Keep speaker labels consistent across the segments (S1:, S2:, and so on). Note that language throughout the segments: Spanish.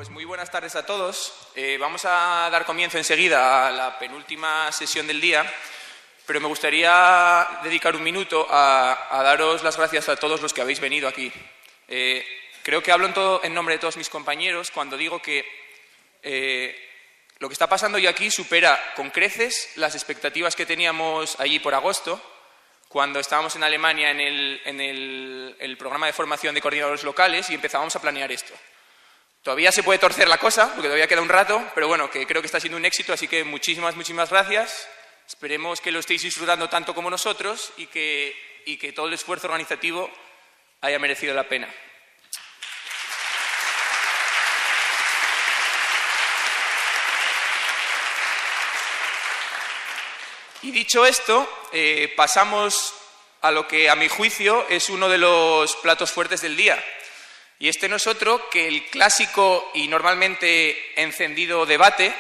S1: pues muy buenas tardes a todos. Vamos a dar comienzo enseguida a la penúltima sesión del día, pero me gustaría dedicar un minuto a daros las gracias a todos los que habéis venido aquí. Creo que hablo en nombre de todos mis compañeros cuando digo que lo que está pasando hoy aquí supera con creces las expectativas que teníamos allí por agosto, cuando estábamos en Alemania en el programa de formación de coordinadores locales y empezábamos a planear esto. Todavía se puede torcer la cosa, porque todavía queda un rato, pero bueno, que creo que está siendo un éxito, así que muchísimas gracias. Esperemos que lo estéis disfrutando tanto como nosotros y que todo el esfuerzo organizativo haya merecido la pena. Y dicho esto, pasamos a lo que, a mi juicio, es uno de los platos fuertes del día. Y este no es otro que el clásico y normalmente encendido debate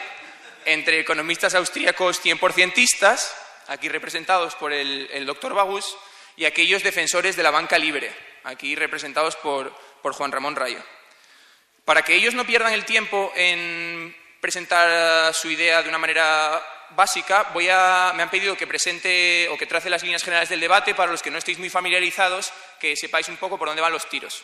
S1: entre economistas austríacos 100%istas, aquí representados por el doctor Bagus, y aquellos defensores de la banca libre, aquí representados por Juan Ramón Rayo. Para que ellos no pierdan el tiempo en presentar su idea de una manera básica, me han pedido que presente o que trace las líneas generales del debate para los que no estéis muy familiarizados, que sepáis un poco por dónde van los tiros.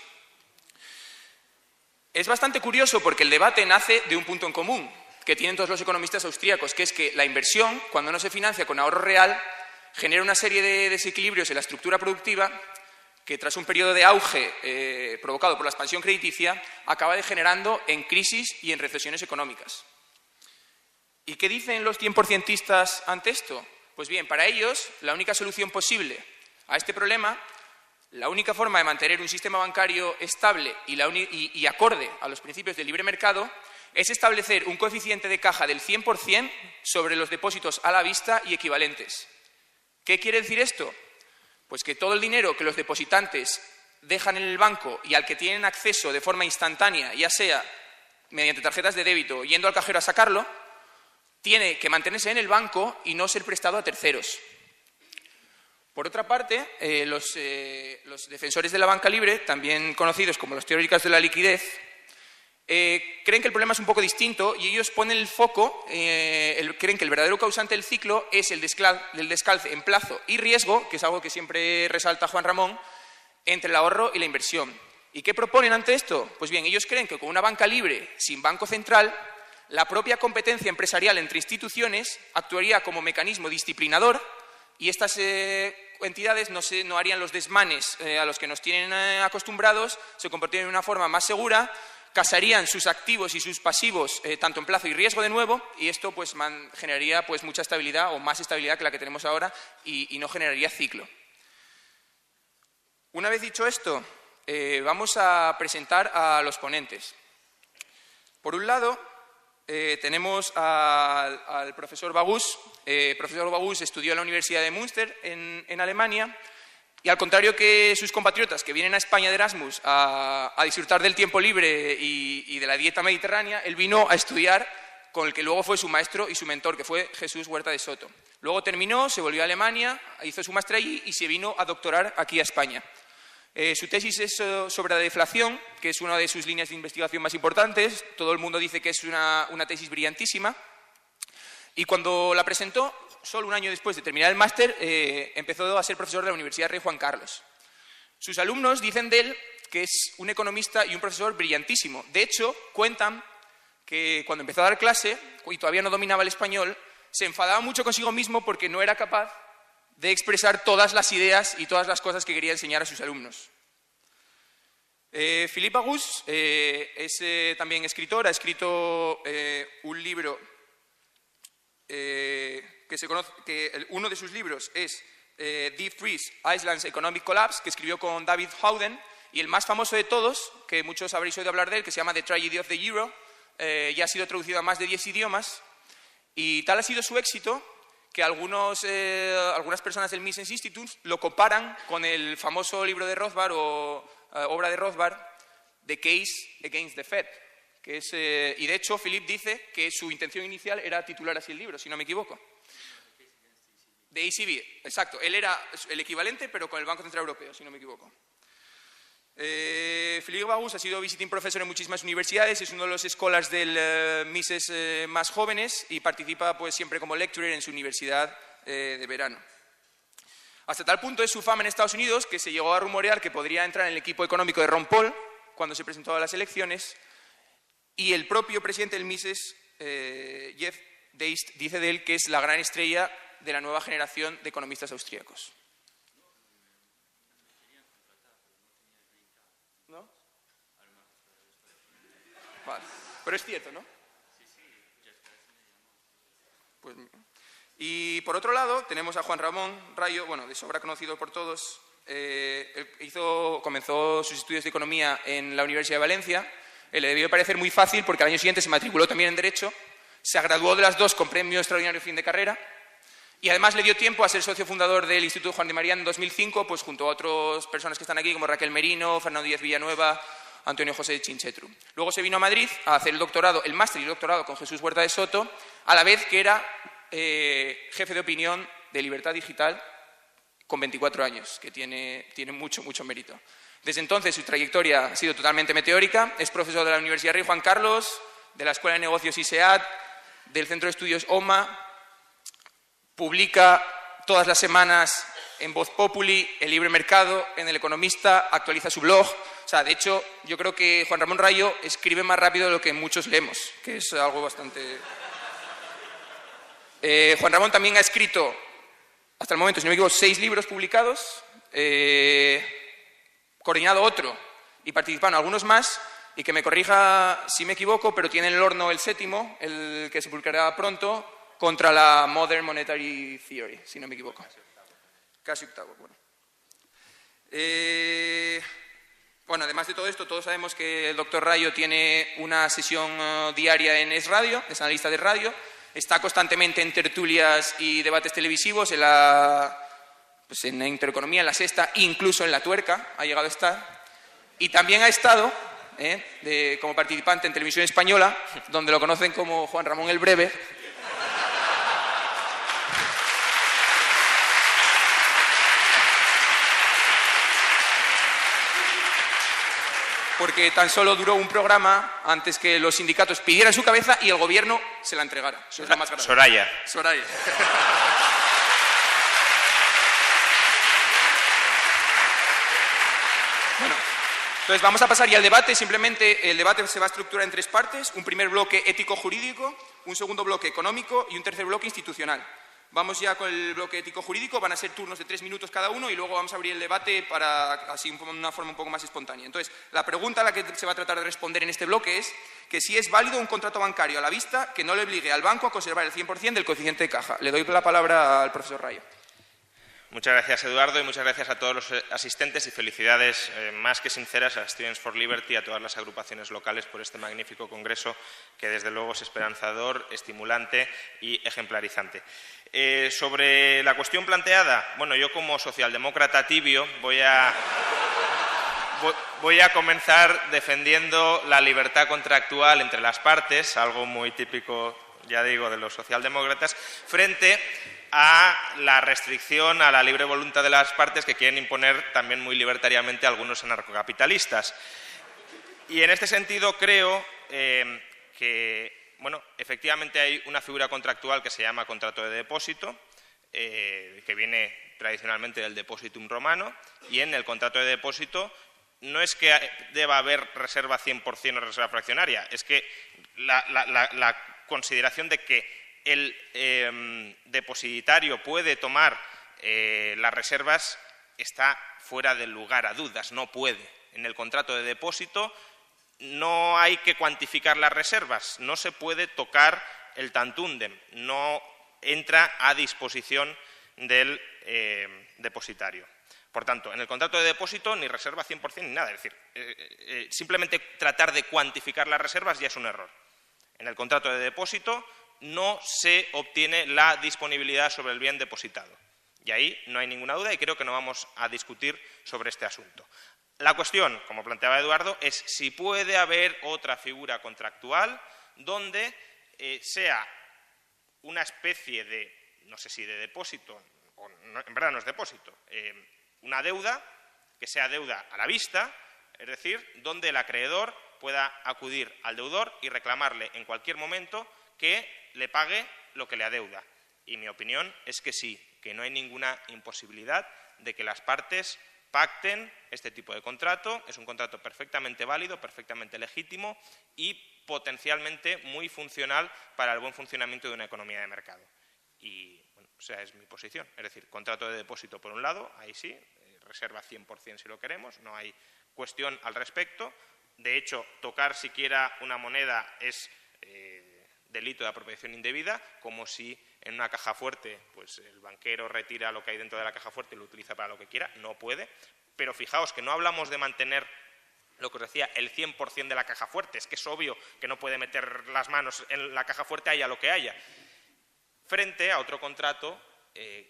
S1: Es bastante curioso porque el debate nace de un punto en común que tienen todos los economistas austríacos, que es que la inversión, cuando no se financia con ahorro real, genera una serie de desequilibrios en la estructura productiva que, tras un periodo de auge provocado por la expansión crediticia, acaba degenerando en crisis y en recesiones económicas. ¿Y qué dicen los 100%istas ante esto? Pues bien, para ellos, la única solución posible a este problema, la única forma de mantener un sistema bancario estable y acorde a los principios del libre mercado es establecer un coeficiente de caja del 100% sobre los depósitos a la vista y equivalentes. ¿Qué quiere decir esto? Pues que todo el dinero que los depositantes dejan en el banco y al que tienen acceso de forma instantánea, ya sea mediante tarjetas de débito o yendo al cajero a sacarlo, tiene que mantenerse en el banco y no ser prestado a terceros. Por otra parte, los defensores de la banca libre, también conocidos como los teóricos de la liquidez, creen que el problema es un poco distinto y ellos ponen el foco, creen que el verdadero causante del ciclo es el descalce en plazo y riesgo, que es algo que siempre resalta Juan Ramón, entre el ahorro y la inversión. ¿Y qué proponen ante esto? Pues bien, ellos creen que con una banca libre sin banco central, la propia competencia empresarial entre instituciones actuaría como mecanismo disciplinador y estas entidades no harían los desmanes a los que nos tienen acostumbrados, se comportarían de una forma más segura, casarían sus activos y sus pasivos tanto en plazo y riesgo de nuevo, y esto pues generaría pues mucha estabilidad o más estabilidad que la que tenemos ahora y no generaría ciclo. Una vez dicho esto, vamos a presentar a los ponentes. Por un lado, tenemos al profesor Bagus. Profesor Bagus estudió en la Universidad de Münster en Alemania y, al contrario que sus compatriotas que vienen a España de Erasmus a disfrutar del tiempo libre y de la dieta mediterránea, él vino a estudiar con el que luego fue su maestro y su mentor, que fue Jesús Huerta de Soto. Luego terminó, se volvió a Alemania, hizo su máster allí y se vino a doctorar aquí a España. Su tesis es sobre la deflación, que es una de sus líneas de investigación más importantes. Todo el mundo dice que es una tesis brillantísima. Y cuando la presentó, solo un año después de terminar el máster, empezó a ser profesor de la Universidad Rey Juan Carlos. Sus alumnos dicen de él que es un economista y un profesor brillantísimo. De hecho, cuentan que cuando empezó a dar clase, y todavía no dominaba el español, se enfadaba mucho consigo mismo porque no era capaz de expresar todas las ideas y todas las cosas que quería enseñar a sus alumnos. Philippe Bagus es también escritor, ha escrito un libro uno de sus libros es Deep Freeze, Iceland's Economic Collapse, que escribió con David Howden, y el más famoso de todos, que muchos habréis oído hablar de él, que se llama The Tragedy of the Euro, ya ha sido traducido a más de 10 idiomas, y tal ha sido su éxito que algunas personas del Mises Institute lo comparan con el famoso libro de Rothbard o obra de Rothbard, The Case Against the Fed, que es, y de hecho Philippe dice que su intención inicial era titular así el libro, si no me equivoco. De ECB, exacto. Él era el equivalente, pero con el Banco Central Europeo, si no me equivoco. Felipe Bagus ha sido visiting professor en muchísimas universidades, es uno de los scholars del Mises más jóvenes y participa pues, siempre como lecturer en su universidad de verano. Hasta tal punto es su fama en Estados Unidos que se llegó a rumorear que podría entrar en el equipo económico de Ron Paul cuando se presentó a las elecciones, y el propio presidente del Mises, Jeff Deist, dice de él que es la gran estrella de la nueva generación de economistas austríacos. ¿No? Vale. Pero es cierto, ¿no? Pues, y por otro lado tenemos a Juan Ramón Rayo, bueno, de sobra conocido por todos. Él comenzó sus estudios de economía en la Universidad de Valencia. Le debió parecer muy fácil porque al año siguiente se matriculó también en Derecho, se graduó de las dos con premio extraordinario fin de carrera y además le dio tiempo a ser socio fundador del Instituto Juan de Mariana en 2005, pues junto a otras personas que están aquí como Raquel Merino, Fernando Díaz Villanueva, Antonio José Chinchetru. Luego se vino a Madrid a hacer el doctorado, el máster y el doctorado con Jesús Huerta de Soto, a la vez que era jefe de opinión de Libertad Digital con 24 años, que tiene mucho mérito. Desde entonces su trayectoria ha sido totalmente meteórica, es profesor de la Universidad Rey Juan Carlos, de la Escuela de Negocios ISEAD, del Centro de Estudios OMA, publica todas las semanas en Voz Populi, en Libre Mercado, en El Economista, actualiza su blog. O sea, de hecho, yo creo que Juan Ramón Rayo escribe más rápido de lo que muchos leemos, que es algo bastante... Juan Ramón también ha escrito, hasta el momento, si no me equivoco, 6 libros publicados, coordinado otro y participado en algunos más, y que me corrija si me equivoco, pero tiene en el horno el 7º, el que se publicará pronto, contra la Modern Monetary Theory, si no me equivoco. Casi octavo, bueno. Bueno, además de todo esto, todos sabemos que el doctor Rayo tiene una sesión diaria en Es Radio, es analista de radio, está constantemente en tertulias y debates televisivos, en la Intereconomía, en La Sexta, incluso en La Tuerca ha llegado a estar. Y también ha estado como participante en Televisión Española, donde lo conocen como Juan Ramón el Breve. Porque tan solo duró un programa antes que los sindicatos pidieran su cabeza y el gobierno se la entregara. Eso es lo más grave. Soraya. Bueno, entonces vamos a pasar ya al debate. Simplemente el debate se va a estructurar en 3 partes. Un primer bloque ético-jurídico, un segundo bloque económico y un tercer bloque institucional. Vamos ya con el bloque ético-jurídico, van a ser turnos de 3 minutos cada uno y luego vamos a abrir el debate para así una forma un poco más espontánea. Entonces, la pregunta a la que se va a tratar de responder en este bloque es que si es válido un contrato bancario a la vista que no le obligue al banco a conservar el 100% del coeficiente de caja. Le doy la palabra al profesor Rayo.
S2: Muchas gracias, Eduardo, y muchas gracias a todos los asistentes y felicidades más que sinceras a Students for Liberty y a todas las agrupaciones locales por este magnífico congreso que desde luego es esperanzador, estimulante y ejemplarizante. Sobre la cuestión planteada, bueno, yo como socialdemócrata tibio voy a comenzar defendiendo la libertad contractual entre las partes, algo muy típico, ya digo, de los socialdemócratas, frente a la restricción a la libre voluntad de las partes que quieren imponer también muy libertariamente algunos anarcocapitalistas. Y en este sentido creo que, bueno, efectivamente hay una figura contractual que se llama contrato de depósito, que viene tradicionalmente del depositum romano, y en el contrato de depósito no es que deba haber reserva 100% o reserva fraccionaria, es que la consideración de que el depositario puede tomar las reservas está fuera del lugar a dudas, no puede. En el contrato de depósito no hay que cuantificar las reservas, no se puede tocar el tantundem, no entra a disposición del depositario. Por tanto, en el contrato de depósito ni reserva 100% ni nada, es decir, simplemente tratar de cuantificar las reservas ya es un error. En el contrato de depósito no se obtiene la disponibilidad sobre el bien depositado. Y ahí no hay ninguna duda y creo que no vamos a discutir sobre este asunto. La cuestión, como planteaba Eduardo, es si puede haber otra figura contractual donde sea una especie de, no sé si de depósito, o no, en verdad no es depósito, una deuda que sea deuda a la vista, es decir, donde el acreedor pueda acudir al deudor y reclamarle en cualquier momento que le pague lo que le adeuda. Y mi opinión es que sí, que no hay ninguna imposibilidad de que las partes pacten este tipo de contrato. Es un contrato perfectamente válido, perfectamente legítimo y potencialmente muy funcional para el buen funcionamiento de una economía de mercado. Y, bueno, o sea, es mi posición. Es decir, contrato de depósito por un lado, ahí sí, reserva 100% si lo queremos, no hay cuestión al respecto. De hecho, tocar siquiera una moneda es delito de apropiación indebida, como si en una caja fuerte pues el banquero retira lo que hay dentro de la caja fuerte y lo utiliza para lo que quiera. No puede. Pero fijaos que no hablamos de mantener, lo que os decía, el 100% de la caja fuerte. Es que es obvio que no puede meter las manos en la caja fuerte, haya lo que haya. Frente a otro contrato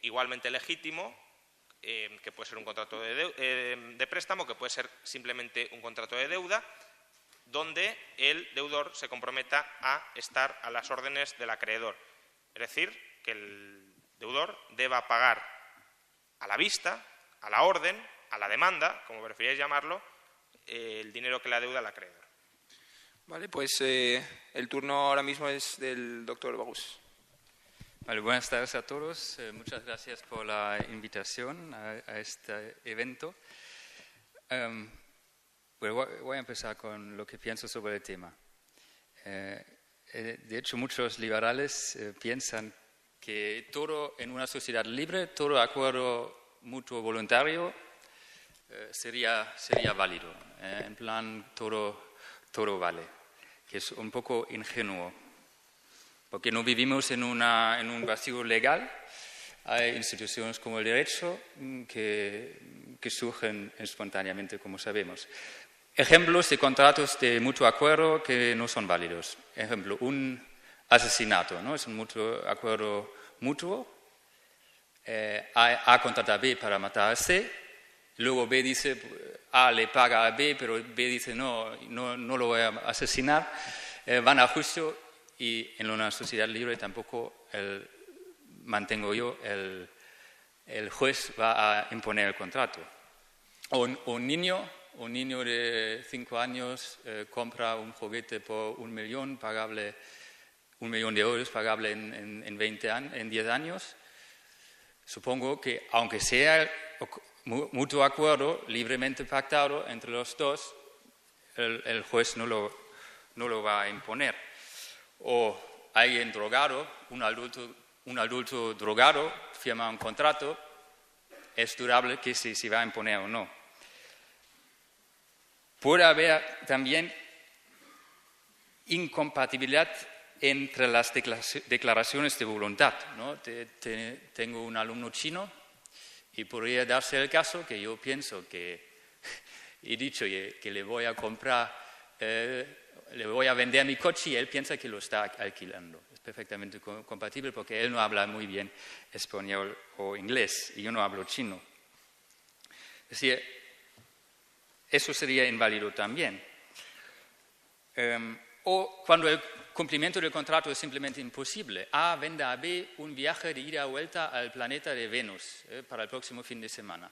S2: igualmente legítimo, que puede ser un contrato de préstamo, que puede ser simplemente un contrato de deuda, donde el deudor se comprometa a estar a las órdenes del acreedor. Es decir, que el deudor deba pagar a la vista, a la orden, a la demanda, como preferíais llamarlo, el dinero que le adeuda al acreedor.
S1: Vale, pues el turno ahora mismo es del doctor Bagus.
S3: Vale, buenas tardes a todos. Muchas gracias por la invitación a este evento. Voy a empezar con lo que pienso sobre el tema. De hecho, muchos liberales piensan que todo en una sociedad libre, todo acuerdo mutuo voluntario sería válido. En plan, todo vale, que es un poco ingenuo. Porque no vivimos en un vacío legal. Hay instituciones como el derecho que surgen espontáneamente, como sabemos. Ejemplos de contratos de mutuo acuerdo que no son válidos. Ejemplo, un asesinato, ¿no? Es un acuerdo mutuo. A contrata a B para matar a C. Luego B dice, A le paga a B, pero B dice, no lo voy a asesinar. Van a juicio y en una sociedad libre tampoco mantengo yo, el juez va a imponer el contrato. O un niño de 5 años compra un juguete por 1 millón, pagable, 1 millón de euros pagable en 10 años. Supongo que, aunque sea mutuo acuerdo, libremente pactado entre los dos, el juez no lo va a imponer. O alguien drogado, un adulto drogado, firma un contrato, es dudable que si va a imponer o no. Puede haber también incompatibilidad entre las declaraciones de voluntad, ¿no? Tengo un alumno chino y podría darse el caso que yo pienso que he dicho que le voy a comprar, le voy a vender mi coche y él piensa que lo está alquilando. Es perfectamente compatible porque él no habla muy bien español o inglés y yo no hablo chino. Es decir, eso sería inválido también. O cuando el cumplimiento del contrato es simplemente imposible. A vende a B un viaje de ida y vuelta al planeta de Venus para el próximo fin de semana.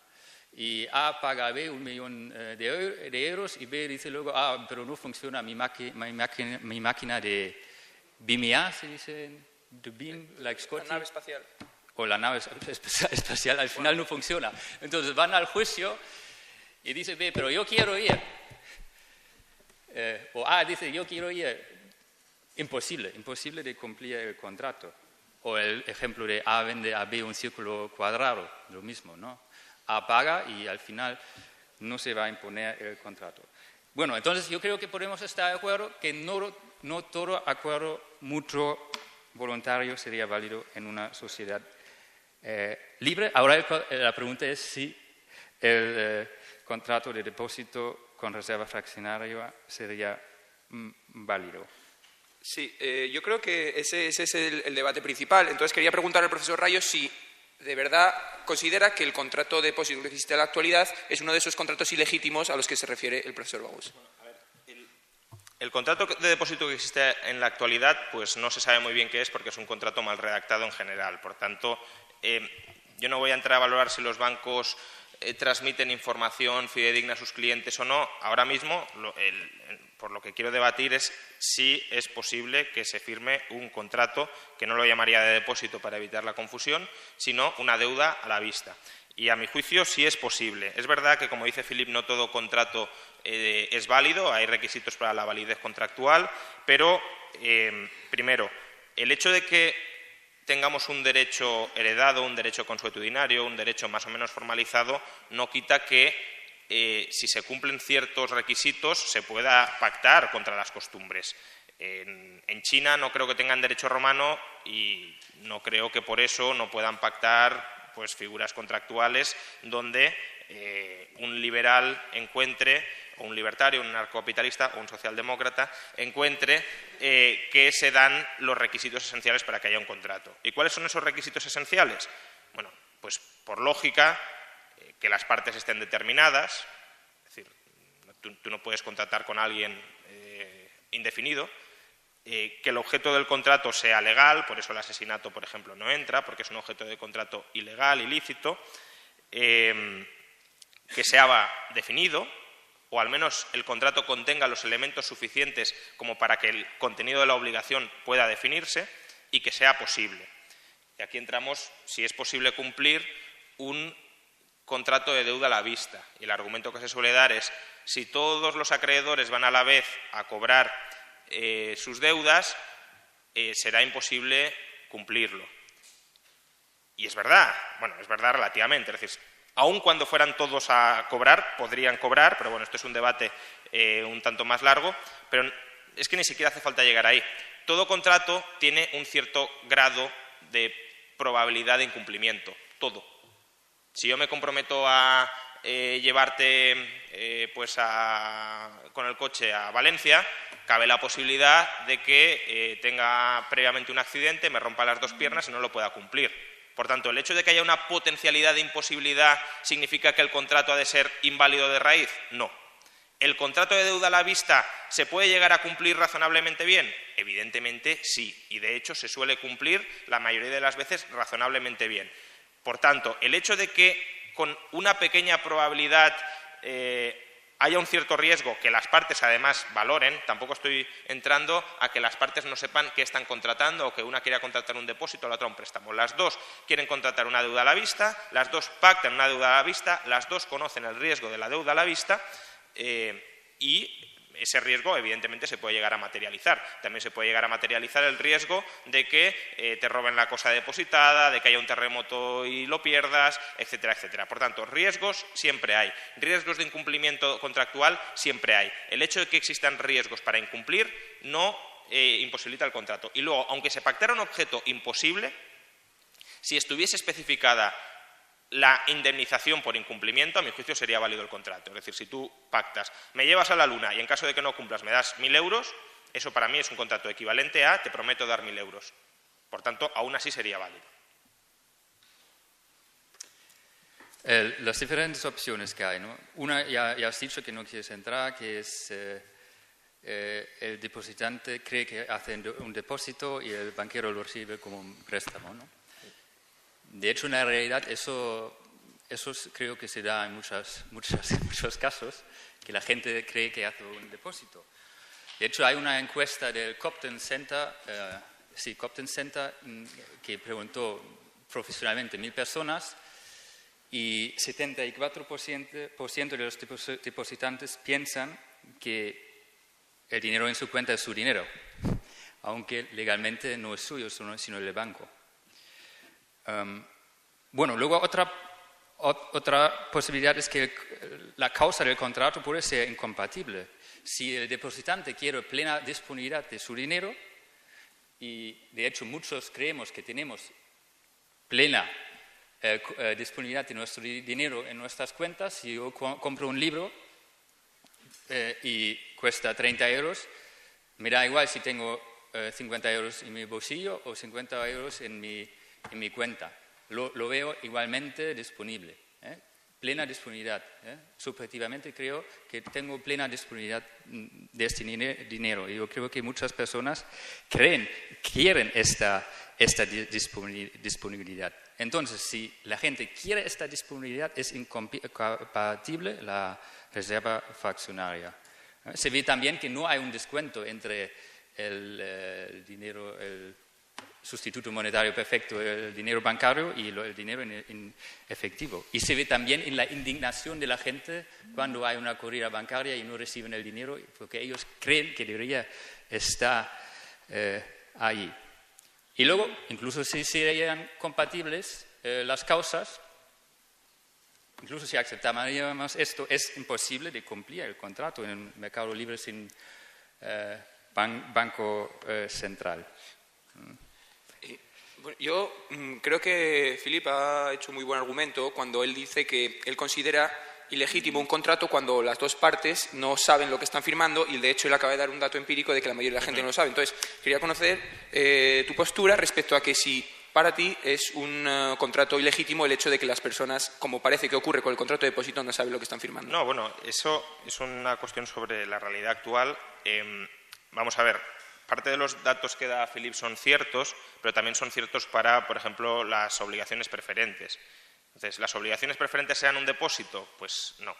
S3: Y A paga a B 1 millón de euros y B dice luego, pero no funciona mi máquina de BIMIA, se dice, de BIM, like Scotty.
S1: La nave espacial.
S3: O la nave espacial al final no funciona. Entonces van al juicio y dice B, pero yo quiero ir. O A dice, yo quiero ir. Imposible de cumplir el contrato. O el ejemplo de A vende a B un círculo cuadrado, lo mismo, ¿no? A paga y al final no se va a imponer el contrato. Bueno, entonces yo creo que podemos estar de acuerdo que no todo acuerdo mutuo voluntario sería válido en una sociedad libre. Ahora la pregunta es si el contrato de depósito con reserva fraccionaria sería válido.
S1: Sí, yo creo que ese es el debate principal. Entonces quería preguntar al profesor Rayo si de verdad considera que el contrato de depósito que existe en la actualidad es uno de esos contratos ilegítimos a los que se refiere el profesor Bagus.
S2: El contrato de depósito que existe en la actualidad, pues no se sabe muy bien qué es porque es un contrato mal redactado en general. Por tanto, yo no voy a entrar a valorar si los bancos transmiten información fidedigna a sus clientes o no. Ahora mismo, por lo que quiero debatir es si es posible que se firme un contrato, que no lo llamaría de depósito para evitar la confusión, sino una deuda a la vista. Y a mi juicio sí es posible. Es verdad que, como dice Philippe, no todo contrato es válido, hay requisitos para la validez contractual, pero, primero, el hecho de que tengamos un derecho heredado, un derecho consuetudinario, un derecho más o menos formalizado, no quita que, si se cumplen ciertos requisitos, se pueda pactar contra las costumbres. En China no creo que tengan derecho romano y no creo que por eso no puedan pactar pues figuras contractuales donde un liberal encuentre, o un libertario, un anarcocapitalista o un socialdemócrata encuentre que se dan los requisitos esenciales para que haya un contrato. ¿Y cuáles son esos requisitos esenciales? Bueno, pues por lógica, que las partes estén determinadas, es decir, tú no puedes contratar con alguien indefinido, que el objeto del contrato sea legal, por eso el asesinato, por ejemplo, no entra, porque es un objeto de contrato ilegal, ilícito, que sea definido, o al menos el contrato contenga los elementos suficientes como para que el contenido de la obligación pueda definirse y que sea posible. Y aquí entramos, si es posible cumplir un contrato de deuda a la vista. Y el argumento que se suele dar es, si todos los acreedores van a la vez a cobrar sus deudas, será imposible cumplirlo. Y es verdad, bueno, es verdad relativamente, es decir, aun cuando fueran todos a cobrar, podrían cobrar, pero bueno, esto es un debate un tanto más largo, pero es que ni siquiera hace falta llegar ahí. Todo contrato tiene un cierto grado de probabilidad de incumplimiento, todo. Si yo me comprometo a llevarte con el coche a Valencia, cabe la posibilidad de que tenga previamente un accidente, me rompa las dos piernas y no lo pueda cumplir. Por tanto, el hecho de que haya una potencialidad de imposibilidad significa que el contrato ha de ser inválido de raíz. No. ¿El contrato de deuda a la vista se puede llegar a cumplir razonablemente bien? Evidentemente sí, y de hecho se suele cumplir la mayoría de las veces razonablemente bien. Por tanto, el hecho de que con una pequeña probabilidad haya un cierto riesgo, que las partes además valoren, tampoco estoy entrando a que las partes no sepan qué están contratando o que una quiera contratar un depósito o la otra un préstamo. Las dos quieren contratar una deuda a la vista, las dos pactan una deuda a la vista, las dos conocen el riesgo de la deuda a la vista y ese riesgo evidentemente se puede llegar a materializar. También se puede llegar a materializar el riesgo de que te roben la cosa depositada, de que haya un terremoto y lo pierdas, etcétera, etcétera. Por tanto, riesgos siempre hay. Riesgos de incumplimiento contractual siempre hay. El hecho de que existan riesgos para incumplir no imposibilita el contrato. Y luego, aunque se pactara un objeto imposible, si estuviese especificada la indemnización por incumplimiento, a mi juicio sería válido el contrato. Es decir, si tú pactas, me llevas a la luna y en caso de que no cumplas me das 1.000 euros, eso para mí es un contrato equivalente a te prometo dar 1.000 euros. Por tanto, aún así sería válido.
S3: Las diferentes opciones que hay, ¿no? Una ya has dicho que no quieres entrar, que es el depositante cree que hace un depósito y el banquero lo recibe como un préstamo, ¿no? De hecho, en la realidad, eso creo que se da en muchos casos, que la gente cree que hace un depósito. De hecho, hay una encuesta del Copten Center, que preguntó profesionalmente 1.000 personas y 74% de los depositantes piensan que el dinero en su cuenta es su dinero, aunque legalmente no es suyo, sino del banco. Bueno, luego otra posibilidad es que la causa del contrato puede ser incompatible. Si el depositante quiere plena disponibilidad de su dinero, y de hecho muchos creemos que tenemos plena disponibilidad de nuestro dinero en nuestras cuentas, si yo compro un libro y cuesta 30 euros, me da igual si tengo 50 euros en mi bolsillo o 50 euros en mi cuenta. Lo veo igualmente disponible, plena disponibilidad. Subjetivamente creo que tengo plena disponibilidad de este dinero. Y yo creo que muchas personas quieren esta esta disponibilidad. Entonces, si la gente quiere esta disponibilidad, es incompatible la reserva fraccionaria. Se ve también que no hay un descuento entre el dinero, el sustituto monetario perfecto, el dinero bancario y el dinero en efectivo. Y se ve también en la indignación de la gente cuando hay una corrida bancaria y no reciben el dinero porque ellos creen que debería estar ahí. Y luego, incluso si serían compatibles las causas, incluso si aceptamos esto, es imposible de cumplir el contrato en el mercado libre sin banco central.
S1: Bueno, yo creo que Philip ha hecho muy buen argumento cuando él dice que él considera ilegítimo un contrato cuando las dos partes no saben lo que están firmando y de hecho él acaba de dar un dato empírico de que la mayoría de la gente no lo sabe. Entonces, quería conocer tu postura respecto a que si para ti es un contrato ilegítimo el hecho de que las personas, como parece que ocurre con el contrato de depósito, no saben lo que están firmando.
S2: No, bueno, eso es una cuestión sobre la realidad actual. Vamos a ver, parte de los datos que da Philip son ciertos, pero también son ciertos para, por ejemplo, las obligaciones preferentes. Entonces, ¿las obligaciones preferentes sean un depósito? Pues no.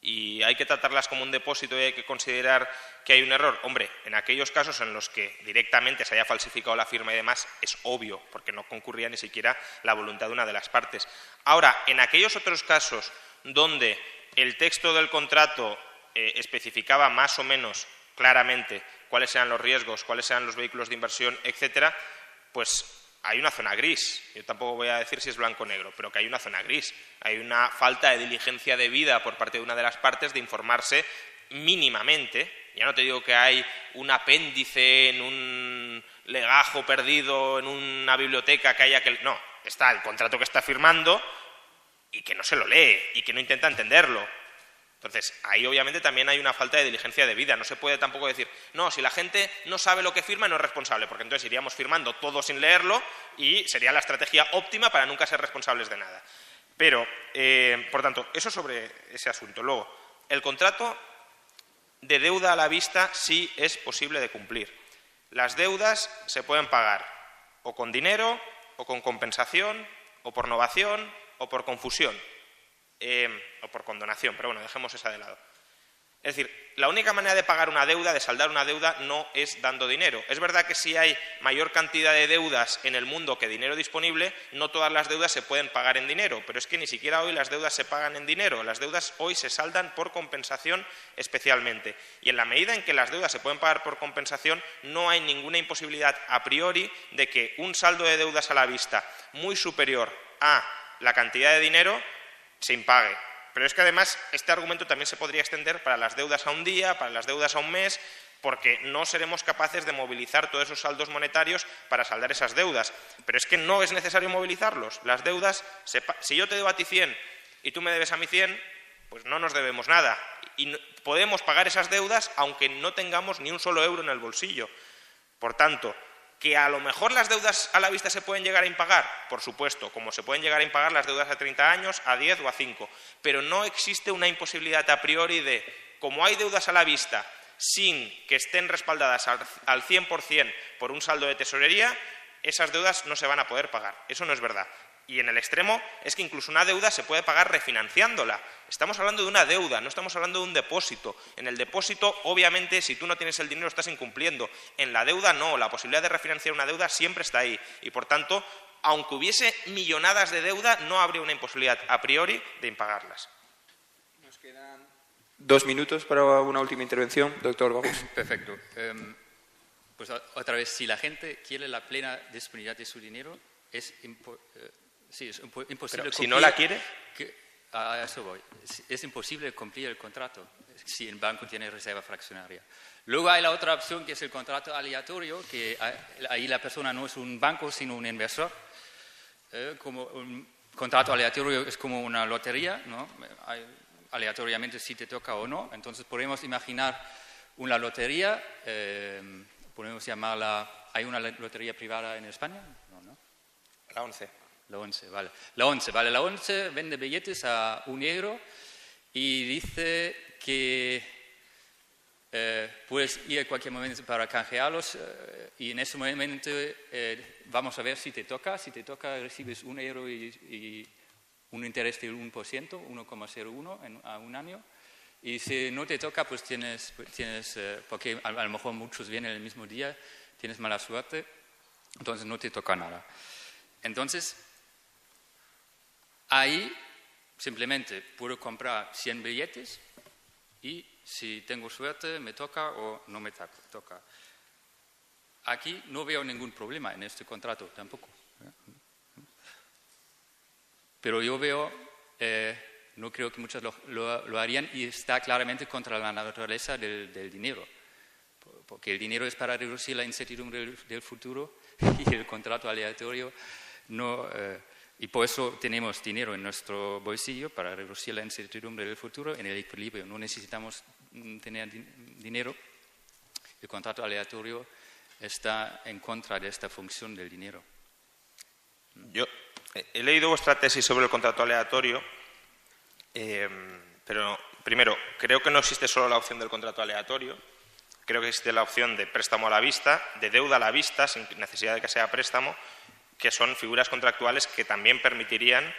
S2: ¿Y hay que tratarlas como un depósito y hay que considerar que hay un error? Hombre, en aquellos casos en los que directamente se haya falsificado la firma y demás, es obvio, porque no concurría ni siquiera la voluntad de una de las partes. Ahora, en aquellos otros casos donde el texto del contrato especificaba más o menos claramente cuáles eran los riesgos, cuáles eran los vehículos de inversión, etcétera, pues hay una zona gris. Yo tampoco voy a decir si es blanco o negro, pero que hay una zona gris. Hay una falta de diligencia debida por parte de una de las partes de informarse mínimamente. Ya no te digo que hay un apéndice en un legajo perdido en una biblioteca que haya que... No, está el contrato que está firmando y que no se lo lee y que no intenta entenderlo. Entonces, ahí obviamente también hay una falta de diligencia debida. No se puede tampoco decir, no, si la gente no sabe lo que firma no es responsable, porque entonces iríamos firmando todo sin leerlo y sería la estrategia óptima para nunca ser responsables de nada. Pero, por tanto, eso sobre ese asunto. Luego, el contrato de deuda a la vista sí es posible de cumplir. Las deudas se pueden pagar o con dinero, o con compensación, o por novación, o por confusión. O por condonación, pero bueno, dejemos esa de lado. Es decir, la única manera de pagar una deuda, de saldar una deuda, no es dando dinero. Es verdad que si hay mayor cantidad de deudas en el mundo que dinero disponible, no todas las deudas se pueden pagar en dinero, pero es que ni siquiera hoy las deudas se pagan en dinero. Las deudas hoy se saldan por compensación especialmente. Y en la medida en que las deudas se pueden pagar por compensación, no hay ninguna imposibilidad a priori de que un saldo de deudas a la vista muy superior a la cantidad de dinero se impague. Pero es que además este argumento también se podría extender para las deudas a un día, para las deudas a un mes, porque no seremos capaces de movilizar todos esos saldos monetarios para saldar esas deudas. Pero es que no es necesario movilizarlos. Las deudas, si yo te debo a ti 100 y tú me debes a mí 100, pues no nos debemos nada. Y podemos pagar esas deudas aunque no tengamos ni un solo euro en el bolsillo. Por tanto, ¿que a lo mejor las deudas a la vista se pueden llegar a impagar? Por supuesto, como se pueden llegar a impagar las deudas a 30 años, a 10 o a 5. Pero no existe una imposibilidad a priori de, como hay deudas a la vista sin que estén respaldadas al 100% por un saldo de tesorería, esas deudas no se van a poder pagar. Eso no es verdad. Y en el extremo es que incluso una deuda se puede pagar refinanciándola. Estamos hablando de una deuda, no estamos hablando de un depósito. En el depósito, obviamente, si tú no tienes el dinero, estás incumpliendo. En la deuda, no. La posibilidad de refinanciar una deuda siempre está ahí. Y, por tanto, aunque hubiese millonadas de deuda, no habría una imposibilidad a priori de impagarlas.
S1: Nos quedan 2 minutos para una última intervención. Doctor, vamos.
S3: Perfecto. Pues otra vez, si la gente quiere la plena disponibilidad de su dinero, es imposible.
S2: Pero si no la quiere,
S3: a eso voy. Es imposible cumplir el contrato si el banco tiene reserva fraccionaria. Luego hay la otra opción que es el contrato aleatorio, que ahí la persona no es un banco sino un inversor. Como un contrato aleatorio es como una lotería, ¿no? Aleatoriamente si te toca o no. Entonces podemos imaginar una lotería, podemos llamarla. ¿Hay una lotería privada en España? No.
S2: La 11.
S3: La 11, vale. La 11, vale. La 11 vende billetes a €1 y dice que puedes ir a cualquier momento para canjearlos y en ese momento vamos a ver si te toca. Si te toca, recibes €1 y un interés del 1%, 1,01 a un año. Y si no te toca, pues tienes porque a lo mejor muchos vienen el mismo día, tienes mala suerte, entonces no te toca nada. Entonces, ahí simplemente puedo comprar 100 billetes y si tengo suerte me toca o no me toca. Aquí no veo ningún problema en este contrato tampoco. Pero yo veo, no creo que muchos lo harían y está claramente contra la naturaleza del dinero. Porque el dinero es para reducir la incertidumbre del futuro y el contrato aleatorio no. Y por eso tenemos dinero en nuestro bolsillo para reducir la incertidumbre del futuro en el equilibrio. No necesitamos tener dinero. El contrato aleatorio está en contra de esta función del dinero.
S2: Yo he leído vuestra tesis sobre el contrato aleatorio, pero primero, creo que no existe solo la opción del contrato aleatorio. Creo que existe la opción de préstamo a la vista, de deuda a la vista, sin necesidad de que sea préstamo, que son figuras contractuales que también permitirían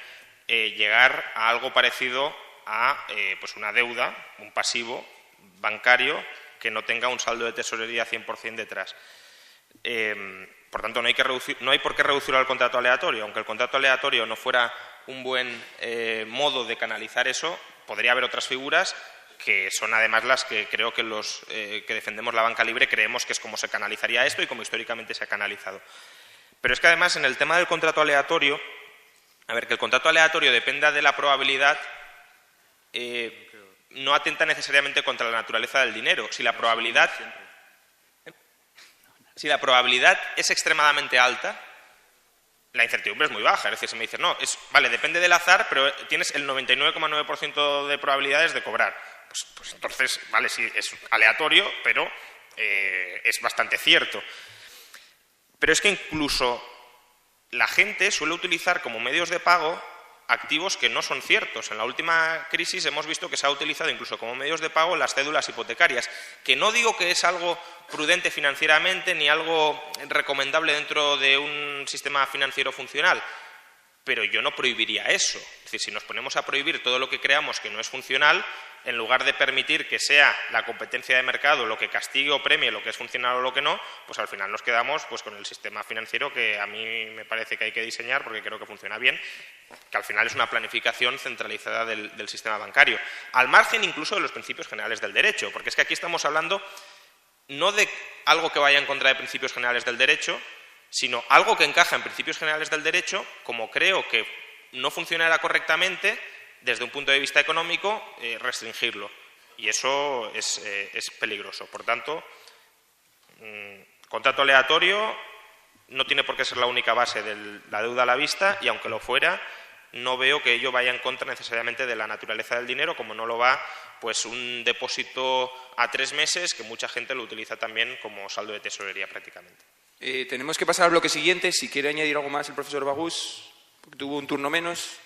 S2: llegar a algo parecido a pues una deuda, un pasivo bancario que no tenga un saldo de tesorería 100% detrás. Por tanto, no hay por qué reducirlo al contrato aleatorio. Aunque el contrato aleatorio no fuera un buen modo de canalizar eso, podría haber otras figuras que son además las que creo que los que defendemos la banca libre creemos que es como se canalizaría esto y como históricamente se ha canalizado. Pero es que además en el tema del contrato aleatorio, a ver, que el contrato aleatorio dependa de la probabilidad no atenta necesariamente contra la naturaleza del dinero. Si la probabilidad es extremadamente alta, la incertidumbre es muy baja. Es decir, si me dices, no, vale, depende del azar, pero tienes el 99,9% de probabilidades de cobrar. Pues entonces, vale, sí, es aleatorio, pero es bastante cierto. Pero es que incluso la gente suele utilizar como medios de pago activos que no son ciertos. En la última crisis hemos visto que se ha utilizado incluso como medios de pago las cédulas hipotecarias, que no digo que es algo prudente financieramente ni algo recomendable dentro de un sistema financiero funcional, pero yo no prohibiría eso. Es decir, si nos ponemos a prohibir todo lo que creamos que no es funcional, en lugar de permitir que sea la competencia de mercado lo que castigue o premie lo que es funcional o lo que no, pues al final nos quedamos pues con el sistema financiero que a mí me parece que hay que diseñar porque creo que funciona bien, que al final es una planificación centralizada del sistema bancario, al margen incluso de los principios generales del derecho, porque es que aquí estamos hablando no de algo que vaya en contra de principios generales del derecho, sino algo que encaja en principios generales del derecho, como creo que no funcionará correctamente desde un punto de vista económico, restringirlo. Y eso es peligroso. Por tanto, contrato aleatorio no tiene por qué ser la única base de la deuda a la vista y, aunque lo fuera, no veo que ello vaya en contra necesariamente de la naturaleza del dinero, como no lo va pues un depósito a 3 meses, que mucha gente lo utiliza también como saldo de tesorería prácticamente.
S1: Tenemos que pasar al bloque siguiente. Si quiere añadir algo más el profesor Bagús, porque tuvo un turno menos.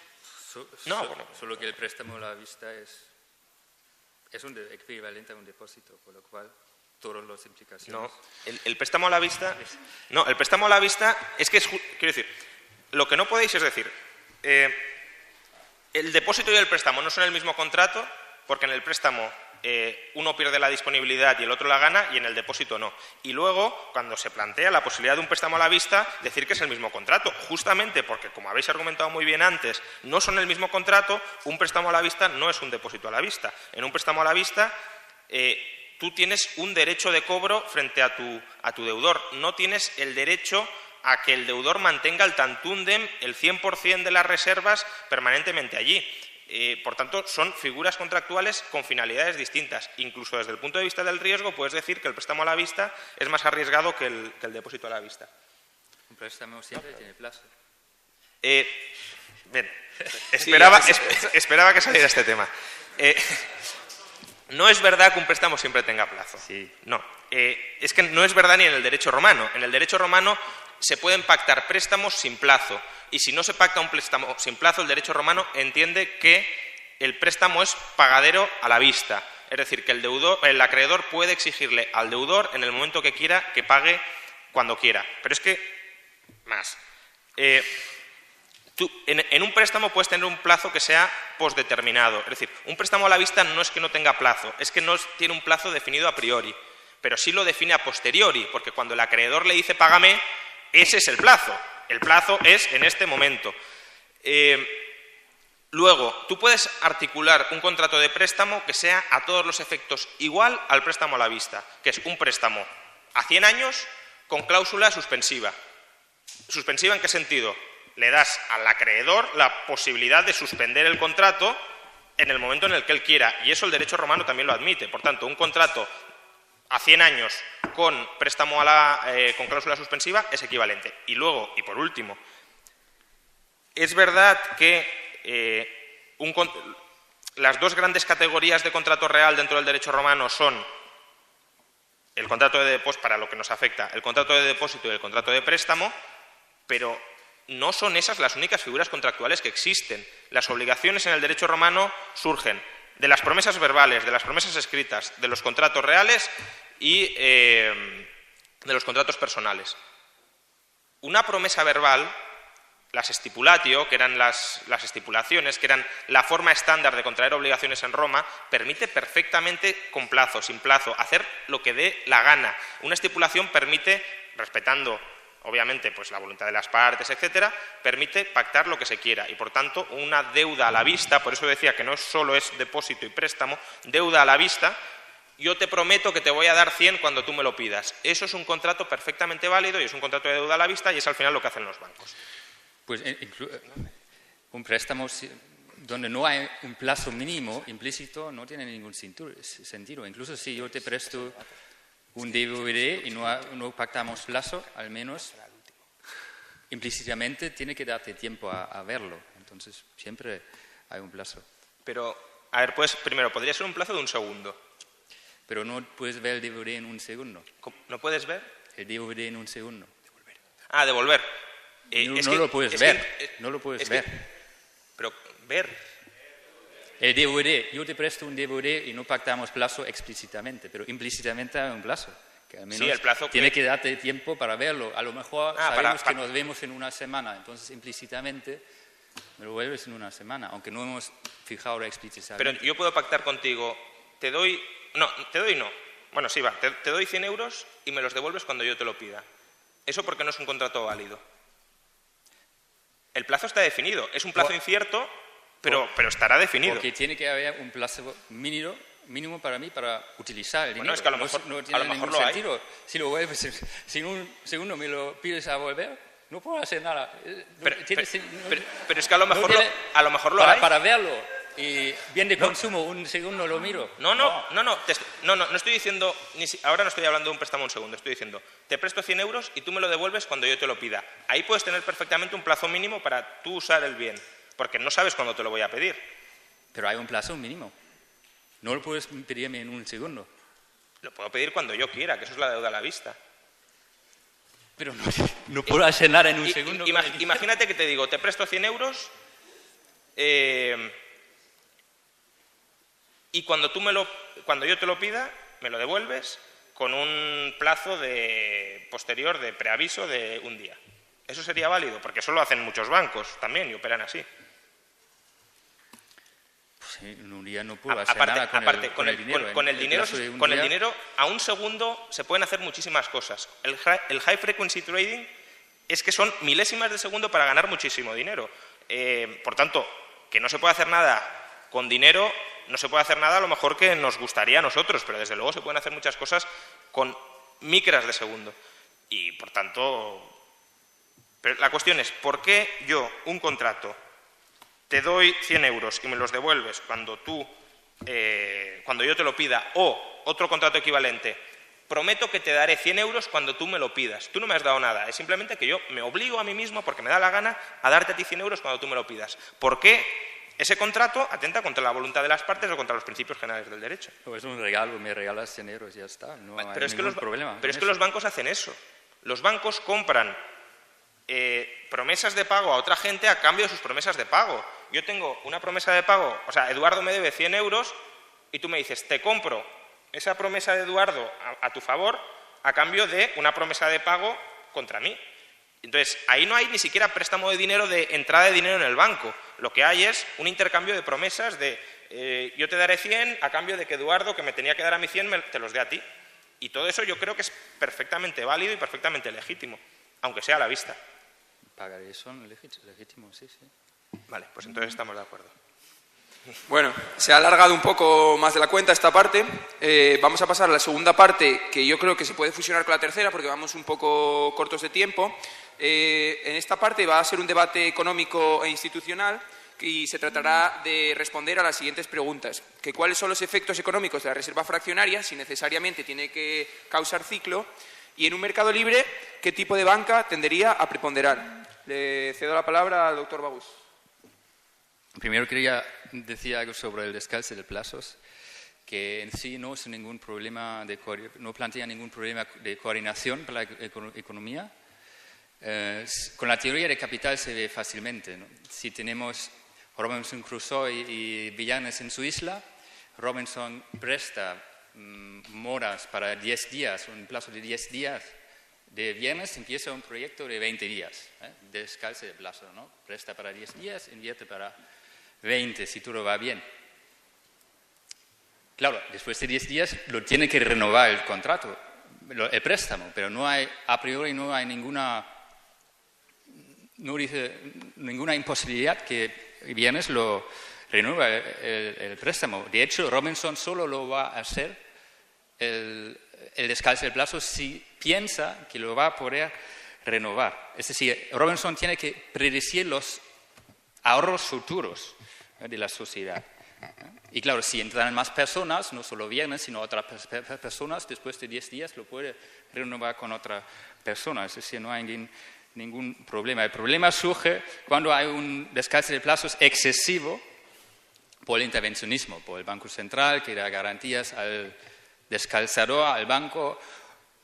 S3: Solo que el préstamo a la vista es un equivalente a un depósito, con lo cual todas las implicaciones.
S2: No, el préstamo a la vista. No, el préstamo a la vista es que quiero decir, lo que no podéis es decir, el depósito y el préstamo no son el mismo contrato, porque en el préstamo uno pierde la disponibilidad y el otro la gana, y en el depósito no. Y luego, cuando se plantea la posibilidad de un préstamo a la vista, decir que es el mismo contrato, justamente porque, como habéis argumentado muy bien antes, no son el mismo contrato. Un préstamo a la vista no es un depósito a la vista. En un préstamo a la vista tú tienes un derecho de cobro frente a tu deudor, no tienes el derecho a que el deudor mantenga el tantundem, el 100% de las reservas permanentemente allí. Por tanto, son figuras contractuales con finalidades distintas. Incluso desde el punto de vista del riesgo, puedes decir que el préstamo a la vista es más arriesgado que el depósito a la vista.
S3: Un préstamo siempre tiene plazo.
S2: Bien, esperaba que saliera este tema. No es verdad que un préstamo siempre tenga plazo.
S3: Sí.
S2: No, es que no es verdad ni en el derecho romano. En el derecho romano se pueden pactar préstamos sin plazo. Y si no se pacta un préstamo sin plazo, el derecho romano entiende que el préstamo es pagadero a la vista. Es decir, que el acreedor puede exigirle al deudor en el momento que quiera que pague cuando quiera. Pero es que, más, tú en un préstamo puedes tener un plazo que sea posdeterminado. Es decir, un préstamo a la vista no es que no tenga plazo, es que no tiene un plazo definido a priori, pero sí lo define a posteriori, porque cuando el acreedor le dice págame, ese es el plazo. El plazo es en este momento. Luego, tú puedes articular un contrato de préstamo que sea a todos los efectos igual al préstamo a la vista, que es un préstamo a 100 años con cláusula suspensiva. ¿Suspensiva en qué sentido? Le das al acreedor la posibilidad de suspender el contrato en el momento en el que él quiera, y eso el derecho romano también lo admite. Por tanto, un contrato a 100 años con préstamo con cláusula suspensiva es equivalente. Y luego, y por último, es verdad que las dos grandes categorías de contrato real dentro del derecho romano son el contrato de depósito, para lo que nos afecta, el contrato de depósito y el contrato de préstamo, pero no son esas las únicas figuras contractuales que existen. Las obligaciones en el derecho romano surgen de las promesas verbales, de las promesas escritas, de los contratos reales y de los contratos personales. Una promesa verbal, las stipulatio, que eran las estipulaciones, que eran la forma estándar de contraer obligaciones en Roma, permite perfectamente, con plazo, sin plazo, hacer lo que dé la gana. Una estipulación permite, respetando obviamente pues la voluntad de las partes, etcétera, permite pactar lo que se quiera y por tanto una deuda a la vista, por eso decía que no solo es depósito y préstamo, deuda a la vista, yo te prometo que te voy a dar 100 cuando tú me lo pidas. Eso es un contrato perfectamente válido y es un contrato de deuda a la vista y es al final lo que hacen los bancos.
S3: Pues un préstamo donde no hay un plazo mínimo implícito no tiene ningún sentido. Incluso si yo te presto un DVD y no pactamos plazo, al menos implícitamente tiene que darte tiempo a verlo. Entonces siempre hay un plazo.
S2: Pero, a ver, pues primero, podría ser un plazo de un segundo.
S3: Pero no puedes ver el DVD en un segundo.
S2: ¿No puedes ver?
S3: El DVD en un segundo.
S2: Ah, devolver.
S3: No lo puedes ver. No lo puedes ver.
S2: Pero ver.
S3: El DVD, yo te presto un DVD y no pactamos plazo explícitamente, pero implícitamente hay un plazo. Que al menos
S2: sí, el plazo
S3: tiene que darte tiempo para verlo. A lo mejor sabemos que nos vemos en una semana, entonces implícitamente me lo vuelves en una semana, aunque no hemos fijado explícitamente.
S2: Pero yo puedo pactar contigo, te doy... No. Bueno, sí, va, te doy 100 euros y me los devuelves cuando yo te lo pida. ¿Eso porque no es un contrato válido? El plazo está definido, es un plazo incierto, pero estará definido.
S3: Porque tiene que haber un plazo mínimo para mí para utilizar el dinero.
S2: Bueno, es que a lo mejor,
S3: no tiene ningún sentido. Si lo vuelves, si en un segundo me lo pides a volver, no puedo hacer nada.
S2: Pero es que a lo mejor lo hay.
S3: Para verlo. Y bien de consumo, un segundo lo miro.
S2: No estoy diciendo, ahora no estoy hablando de un préstamo un segundo, estoy diciendo, te presto 100 euros y tú me lo devuelves cuando yo te lo pida. Ahí puedes tener perfectamente un plazo mínimo para tú usar el bien, porque no sabes cuándo te lo voy a pedir.
S3: Pero hay un plazo mínimo. No lo puedes pedirme en un segundo.
S2: Lo puedo pedir cuando yo quiera, que eso es la deuda a la vista.
S3: Pero no puedo hacer nada en un segundo.
S2: Imagínate que te digo, te presto 100 euros... y cuando yo te lo pida, me lo devuelves con un plazo posterior de preaviso de un día. ¿Eso sería válido? Porque eso lo hacen muchos bancos también y operan así.
S3: Pues en un día no puedo hacer nada con el dinero.
S2: Con el dinero, a un segundo se pueden hacer muchísimas cosas. El high frequency trading es que son milésimas de segundo para ganar muchísimo dinero. Por tanto, que no se puede hacer nada con dinero... No se puede hacer nada a lo mejor que nos gustaría a nosotros, pero desde luego se pueden hacer muchas cosas con micras de segundo. Y, por tanto, pero la cuestión es, ¿por qué yo, un contrato, te doy 100 euros y me los devuelves cuando yo te lo pida, o otro contrato equivalente, prometo que te daré 100 euros cuando tú me lo pidas? Tú no me has dado nada, es simplemente que yo me obligo a mí mismo, porque me da la gana, a darte a ti 100 euros cuando tú me lo pidas. ¿Por qué? Ese contrato atenta contra la voluntad de las partes o contra los principios generales del derecho.
S3: No, es un regalo, me regalas 100 euros y ya está. No hay ningún problema.
S2: Pero es que los bancos hacen eso. Los bancos compran promesas de pago a otra gente a cambio de sus promesas de pago. Yo tengo una promesa de pago, o sea, Eduardo me debe 100 euros y tú me dices, te compro esa promesa de Eduardo a tu favor a cambio de una promesa de pago contra mí. Entonces, ahí no hay ni siquiera préstamo de dinero, de entrada de dinero en el banco. Lo que hay es un intercambio de promesas de yo te daré 100 a cambio de que Eduardo, que me tenía que dar a mí 100, te los dé a ti. Y todo eso yo creo que es perfectamente válido y perfectamente legítimo, aunque sea a la vista.
S3: Pagaré son legítimos, sí, sí.
S2: Vale, pues entonces estamos de acuerdo.
S1: Bueno, se ha alargado un poco más de la cuenta esta parte. Vamos a pasar a la segunda parte, que yo creo que se puede fusionar con la tercera, porque vamos un poco cortos de tiempo. En esta parte va a ser un debate económico e institucional y se tratará de responder a las siguientes preguntas. ¿Cuáles son los efectos económicos de la reserva fraccionaria, si necesariamente tiene que causar ciclo? Y en un mercado libre, ¿qué tipo de banca tendería a preponderar? Le cedo la palabra al doctor Bagus.
S3: Primero quería decir algo sobre el descalce de plazos, que en sí no es ningún problema no plantea ningún problema de coordinación para la economía. Con la teoría de capital se ve fácilmente, ¿no? Si tenemos Robinson Crusoe y villanes en su isla, Robinson presta moras para 10 días, un plazo de 10 días. De viernes empieza un proyecto de 20 días, descalce de plazo, ¿no? Presta para 10 días, invierte para 20, si todo va bien. Claro, después de 10 días lo tiene que renovar el contrato, el préstamo, pero no hay, a priori no hay ninguna imposibilidad que viernes lo renueva el préstamo. De hecho, Robinson solo lo va a hacer el descalce de plazo si piensa que lo va a poder renovar. Es decir, Robinson tiene que predecir los ahorros futuros de la sociedad. Y claro, si entran más personas, no solo viernes, sino otras personas, después de 10 días lo puede renovar con otra persona. Es decir, no hay ningún problema. El problema surge cuando hay un descalce de plazos excesivo por el intervencionismo, por el Banco Central, que da garantías al descalzador, al banco,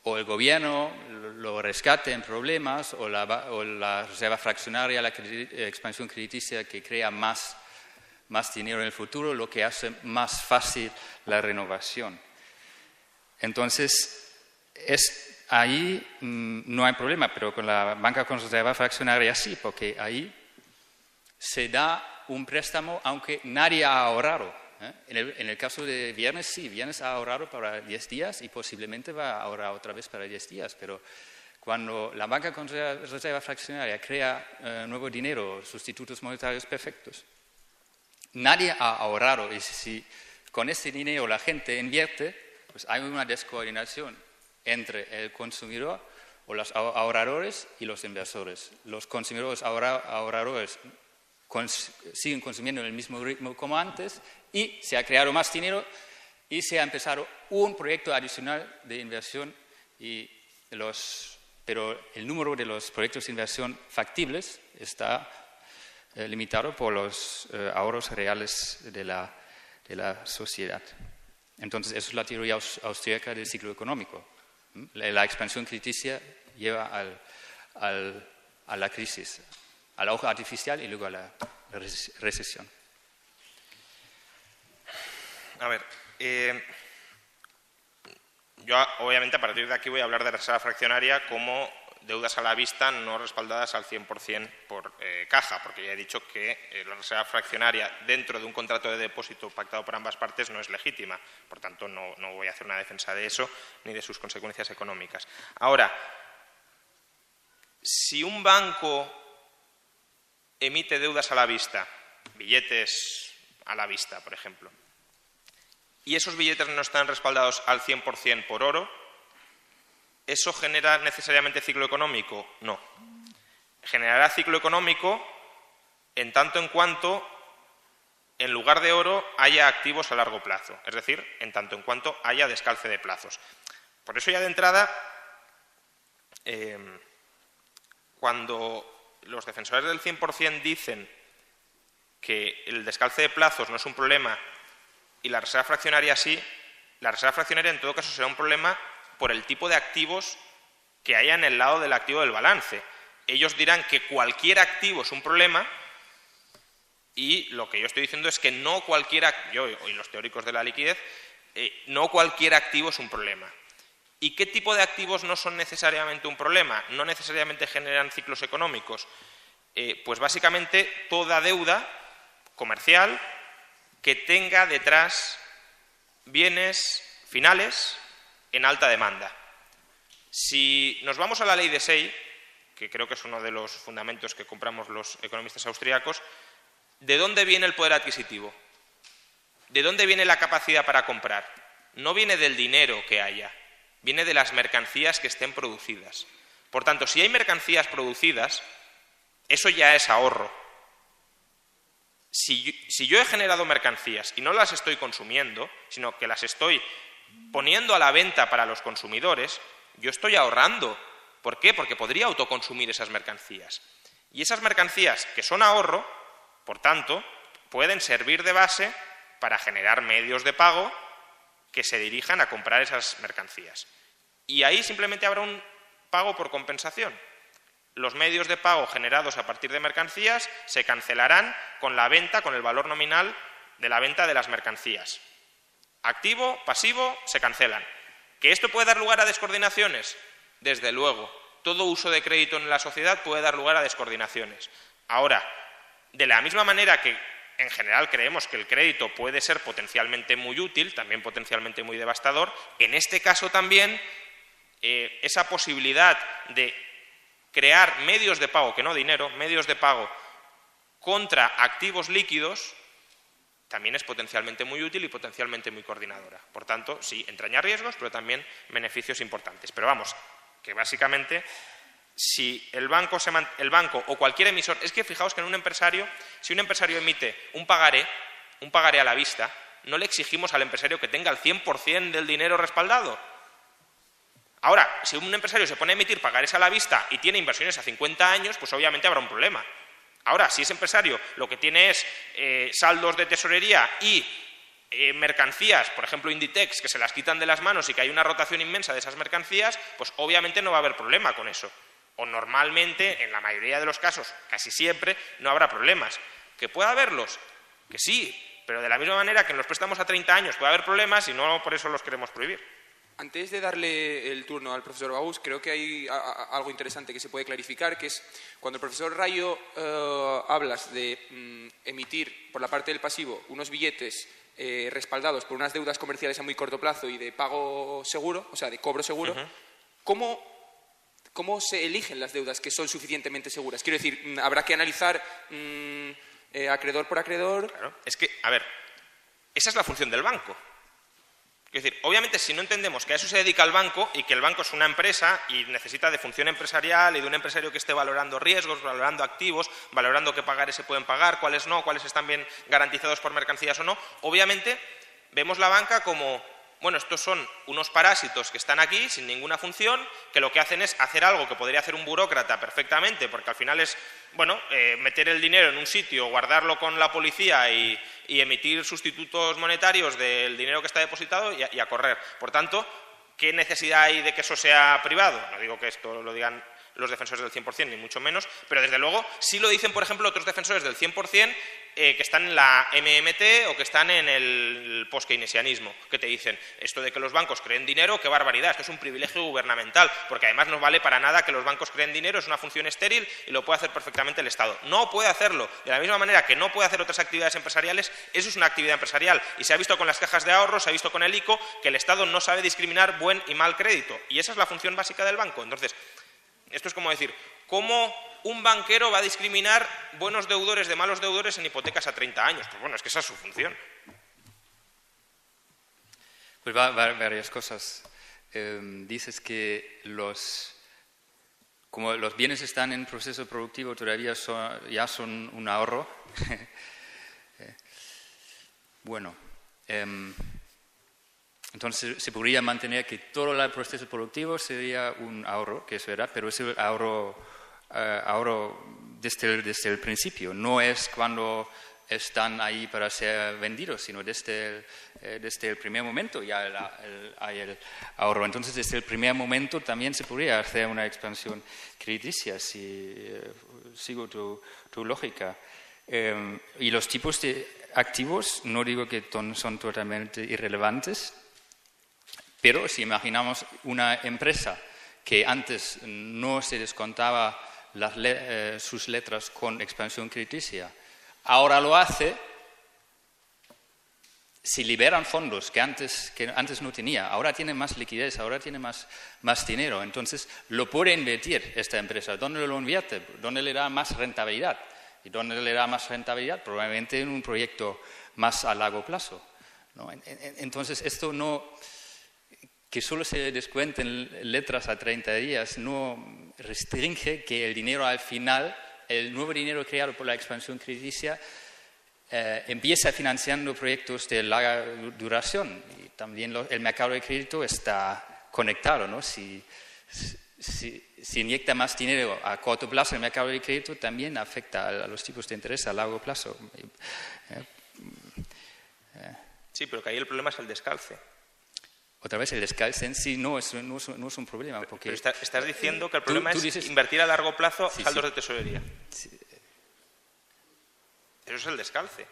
S3: o el gobierno lo rescate en problemas, o la reserva fraccionaria, la expansión crediticia que crea más dinero en el futuro, lo que hace más fácil la renovación. Entonces, ahí no hay problema, pero con la banca con reserva fraccionaria sí, porque ahí se da un préstamo aunque nadie ha ahorrado. En el caso de Viernes, sí, Viernes ha ahorrado para 10 días y posiblemente va a ahorrar otra vez para 10 días, pero cuando la banca con reserva fraccionaria crea nuevo dinero, sustitutos monetarios perfectos, nadie ha ahorrado, y si con este dinero la gente invierte, pues hay una descoordinación entre el consumidor o los ahorradores y los inversores. Los consumidores ahorradores siguen consumiendo en el mismo ritmo como antes y se ha creado más dinero y se ha empezado un proyecto adicional de inversión, pero el número de los proyectos de inversión factibles está limitado por los ahorros reales de la sociedad. Entonces, eso es la teoría austríaca del ciclo económico. La expansión crediticia lleva a la crisis, al auge artificial y luego a la recesión.
S2: A ver, yo obviamente a partir de aquí voy a hablar de reserva fraccionaria como deudas a la vista no respaldadas al 100% por caja, porque ya he dicho que la reserva fraccionaria dentro de un contrato de depósito pactado por ambas partes no es legítima. Por tanto, no voy a hacer una defensa de eso ni de sus consecuencias económicas. Ahora, si un banco emite deudas a la vista, billetes a la vista, por ejemplo, y esos billetes no están respaldados al 100% por oro, ¿eso genera necesariamente ciclo económico? No. Generará ciclo económico en tanto en cuanto en lugar de oro haya activos a largo plazo, es decir, en tanto en cuanto haya descalce de plazos. Por eso ya de entrada, cuando los defensores del 100% dicen que el descalce de plazos no es un problema y la reserva fraccionaria sí, la reserva fraccionaria en todo caso será un problema por el tipo de activos que haya en el lado del activo del balance. Ellos dirán que cualquier activo es un problema Y lo que yo estoy diciendo es que no cualquier, yo y los teóricos de la liquidez, no cualquier activo es un problema. ¿Y qué tipo de activos no son necesariamente un problema? No necesariamente generan ciclos económicos. Pues básicamente toda deuda comercial que tenga detrás bienes finales en alta demanda. Si nos vamos a la ley de Say, que creo que es uno de los fundamentos que compramos los economistas austríacos, ¿de dónde viene el poder adquisitivo? ¿De dónde viene la capacidad para comprar? No viene del dinero que haya, viene de las mercancías que estén producidas. Por tanto, si hay mercancías producidas, eso ya es ahorro. Si yo he generado mercancías y no las estoy consumiendo, sino que las estoy poniendo a la venta para los consumidores, yo estoy ahorrando. ¿Por qué? Porque podría autoconsumir esas mercancías. Y esas mercancías que son ahorro, por tanto, pueden servir de base para generar medios de pago que se dirijan a comprar esas mercancías. Y ahí simplemente habrá un pago por compensación. Los medios de pago generados a partir de mercancías se cancelarán con la venta, con el valor nominal de la venta de las mercancías. Activo, pasivo, se cancelan. ¿Que esto puede dar lugar a descoordinaciones? Desde luego. Todo uso de crédito en la sociedad puede dar lugar a descoordinaciones. Ahora, de la misma manera que en general creemos que el crédito puede ser potencialmente muy útil, también potencialmente muy devastador, en este caso también esa posibilidad de crear medios de pago, que no dinero, medios de pago contra activos líquidos, también es potencialmente muy útil y potencialmente muy coordinadora. Por tanto, sí, entraña riesgos, pero también beneficios importantes. Pero vamos, que básicamente, si el banco o cualquier emisor, es que fijaos que en un empresario, si un empresario emite un pagaré a la vista, no le exigimos al empresario que tenga el 100% del dinero respaldado. Ahora, si un empresario se pone a emitir pagarés a la vista y tiene inversiones a 50 años, pues obviamente habrá un problema. Ahora, si ese empresario lo que tiene es saldos de tesorería y mercancías, por ejemplo Inditex, que se las quitan de las manos y que hay una rotación inmensa de esas mercancías, pues obviamente no va a haber problema con eso. O normalmente, en la mayoría de los casos, casi siempre, no habrá problemas. ¿Que pueda haberlos? Que sí, pero de la misma manera que en los préstamos a 30 años puede haber problemas y no por eso los queremos prohibir.
S1: Antes de darle el turno al profesor Baús, creo que hay algo interesante que se puede clarificar, que es cuando el profesor Rayo hablas de emitir por la parte del pasivo unos billetes respaldados por unas deudas comerciales a muy corto plazo y de pago seguro, o sea, de cobro seguro, ¿cómo se eligen las deudas que son suficientemente seguras? Quiero decir, habrá que analizar acreedor por acreedor.
S2: Claro, es que, a ver, esa es la función del banco. Es decir, obviamente si no entendemos que a eso se dedica el banco y que el banco es una empresa y necesita de función empresarial y de un empresario que esté valorando riesgos, valorando activos, valorando qué pagares se pueden pagar, cuáles no, cuáles están bien garantizados por mercancías o no, obviamente vemos la banca como, bueno, estos son unos parásitos que están aquí sin ninguna función, que lo que hacen es hacer algo que podría hacer un burócrata perfectamente, porque al final es, bueno, meter el dinero en un sitio, guardarlo con la policía y emitir sustitutos monetarios del dinero que está depositado y a correr. Por tanto, ¿qué necesidad hay de que eso sea privado? No digo que esto lo digan los defensores del 100%, ni mucho menos, pero desde luego sí lo dicen, por ejemplo, otros defensores del 100% que están en la MMT o que están en el post-keynesianismo, que te dicen, esto de que los bancos creen dinero, qué barbaridad, esto es un privilegio gubernamental, porque además no vale para nada que los bancos creen dinero, es una función estéril y lo puede hacer perfectamente el Estado. No puede hacerlo, de la misma manera que no puede hacer otras actividades empresariales, eso es una actividad empresarial, y se ha visto con las cajas de ahorro, se ha visto con el ICO, que el Estado no sabe discriminar buen y mal crédito, y esa es la función básica del banco. Entonces, esto es como decir, ¿cómo un banquero va a discriminar buenos deudores de malos deudores en hipotecas a 30 años? Pues bueno, es que esa es su función.
S3: Pues varias cosas. Dices que como los bienes están en proceso productivo, todavía ya son un ahorro. Bueno, entonces se podría mantener que todo el proceso productivo sería un ahorro, que es verdad, pero es el ahorro desde el principio, no es cuando están ahí para ser vendidos, sino desde el primer momento ya hay el ahorro. Entonces, desde el primer momento también se podría hacer una expansión crediticia, si sigo tu lógica. Y los tipos de activos, no digo que son totalmente irrelevantes, pero si imaginamos una empresa que antes no se descontaba sus letras con expansión crediticia, ahora lo hace, si liberan fondos que antes no tenía, ahora tiene más liquidez, ahora tiene más dinero, entonces lo puede invertir esta empresa. ¿Dónde lo invierte? ¿Dónde le da más rentabilidad? ¿Y dónde le da más rentabilidad? Probablemente en un proyecto más a largo plazo, ¿no? Entonces, esto no, que solo se descuenten letras a 30 días, no restringe que el dinero al final, el nuevo dinero creado por la expansión crediticia, empieza financiando proyectos de larga duración. Y también el mercado de crédito está conectado, ¿no? Si inyecta más dinero a corto plazo el mercado de crédito, también afecta a los tipos de interés a largo plazo.
S2: Sí, pero que ahí el problema es el descalce.
S3: Otra vez, el descalce en sí no es un problema. Porque
S2: pero estás diciendo que el problema es invertir a largo plazo saldos de tesorería.
S3: Sí.
S2: Eso es el descalce.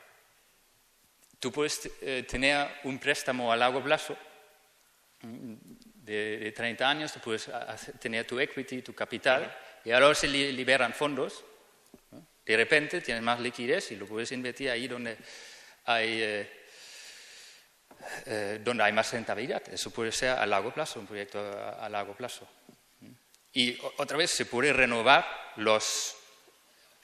S3: Tú puedes tener un préstamo a largo plazo de 30 años, tú puedes tener tu equity, tu capital, y ahora se liberan fondos, ¿no? De repente tienes más liquidez y lo puedes invertir ahí donde hay más rentabilidad. Eso puede ser a largo plazo, un proyecto a largo plazo. Y otra vez se puede renovar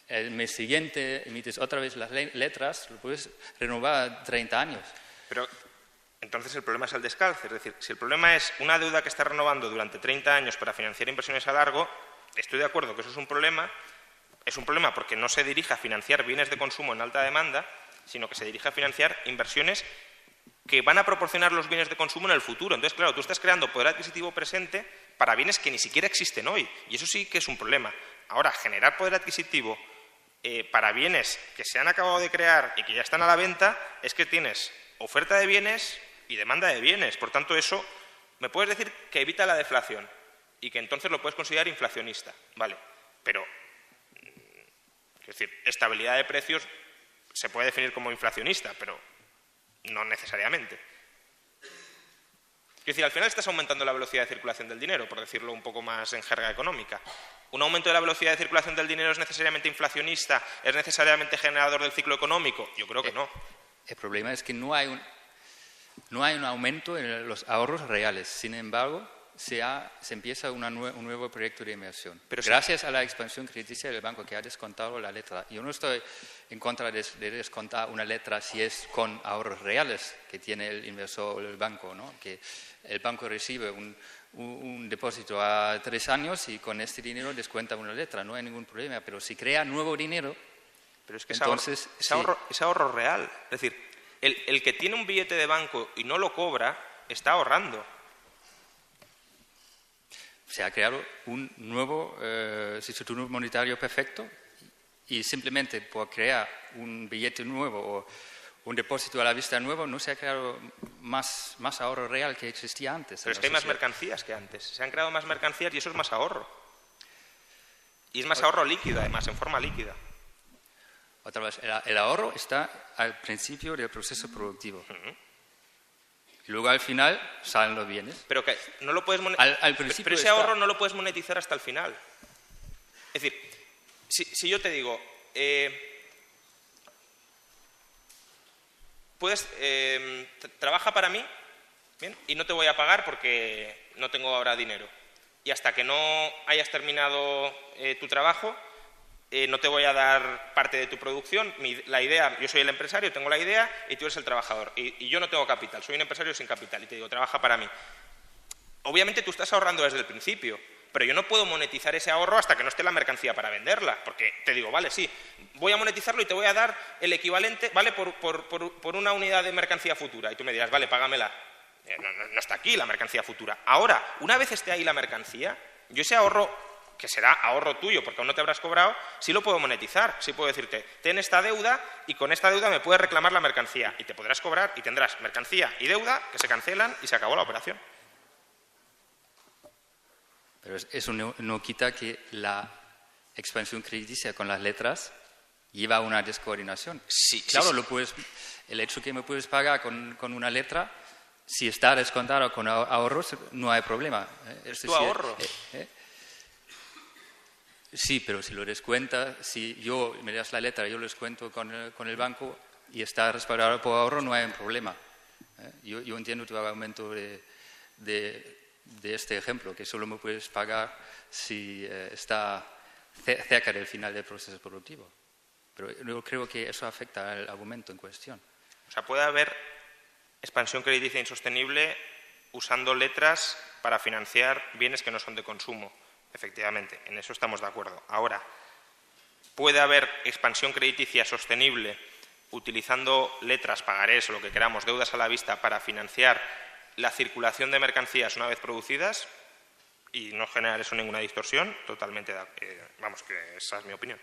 S3: el mes siguiente emites otra vez las letras, lo puedes renovar 30 años.
S2: Pero entonces el problema es el descalce. Es decir, si el problema es una deuda que está renovando durante 30 años para financiar inversiones a largo, estoy de acuerdo que eso es un problema. Es un problema porque no se dirige a financiar bienes de consumo en alta demanda, sino que se dirige a financiar inversiones que van a proporcionar los bienes de consumo en el futuro. Entonces, claro, tú estás creando poder adquisitivo presente para bienes que ni siquiera existen hoy. Y eso sí que es un problema. Ahora, generar poder adquisitivo para bienes que se han acabado de crear y que ya están a la venta, es que tienes oferta de bienes y demanda de bienes. Por tanto, eso me puedes decir que evita la deflación y que entonces lo puedes considerar inflacionista. Vale, pero es decir, estabilidad de precios se puede definir como inflacionista, pero no necesariamente. Es decir, al final estás aumentando la velocidad de circulación del dinero, por decirlo un poco más en jerga económica. ¿Un aumento de la velocidad de circulación del dinero es necesariamente inflacionista? ¿Es necesariamente generador del ciclo económico? Yo creo que no.
S3: El problema es que no hay un aumento en los ahorros reales. Sin embargo, se empieza un nuevo proyecto de inversión. Pero gracias a la expansión crediticia del banco que ha descontado la letra. Yo no estoy en contra de descontar una letra si es con ahorros reales que tiene el inversor o el banco, ¿no? Que el banco recibe un depósito a 3 años y con este dinero descuenta una letra, no hay ningún problema. Pero si crea nuevo dinero,
S2: pero es que
S3: entonces
S2: es ahorro real. Es decir, el que tiene un billete de banco y no lo cobra, está ahorrando.
S3: Se ha creado un nuevo sistema monetario perfecto y simplemente por crear un billete nuevo o un depósito a la vista nuevo no se ha creado más ahorro real que existía antes.
S2: Pero es que hay más mercancías que antes. Se han creado más mercancías y eso es más ahorro. Y es más ahorro líquido, además, en forma líquida.
S3: Otra vez, el ahorro está al principio del proceso productivo. Y luego al final salen los bienes.
S2: Pero que no lo puedes pero ese ahorro no lo puedes monetizar hasta el final. Es decir, si yo te digo, trabaja para mí, ¿bien? Y no te voy a pagar porque no tengo ahora dinero. Y hasta que no hayas terminado tu trabajo, no te voy a dar parte de tu producción. La idea, yo soy el empresario, tengo la idea y tú eres el trabajador. Y yo no tengo capital, soy un empresario sin capital y te digo, trabaja para mí. Obviamente tú estás ahorrando desde el principio, pero yo no puedo monetizar ese ahorro hasta que no esté la mercancía para venderla. Porque te digo, vale, sí, voy a monetizarlo y te voy a dar el equivalente, ¿vale? Por una unidad de mercancía futura. Y tú me dirás, vale, págamela. No está aquí la mercancía futura. Ahora, una vez esté ahí la mercancía, yo ese ahorro, que será ahorro tuyo porque aún no te habrás cobrado, sí lo puedo monetizar, sí puedo decirte, ten esta deuda y con esta deuda me puedes reclamar la mercancía y te podrás cobrar y tendrás mercancía y deuda que se cancelan y se acabó la operación.
S3: Pero eso no quita que la expansión crediticia con las letras lleva una descoordinación.
S1: Sí,
S3: claro,
S1: sí.
S3: El hecho que me puedes pagar con una letra, si está descontado con ahorros, no hay problema.
S1: ¿Es tu ahorro?
S3: Sí, pero si lo descuentas, si me das la letra, yo lo descuento con el banco y está respaldado por ahorro, no hay un problema. Yo entiendo tu argumento de este ejemplo, que solo me puedes pagar si está cerca del final del proceso productivo. Pero yo creo que eso afecta al argumento en cuestión.
S2: O sea, puede haber expansión crediticia insostenible usando letras para financiar bienes que no son de consumo. Efectivamente, en eso estamos de acuerdo. Ahora, puede haber expansión crediticia sostenible utilizando letras, pagarés o lo que queramos, deudas a la vista para financiar la circulación de mercancías una vez producidas y no generar eso ninguna distorsión. Totalmente, vamos, que esa es mi opinión.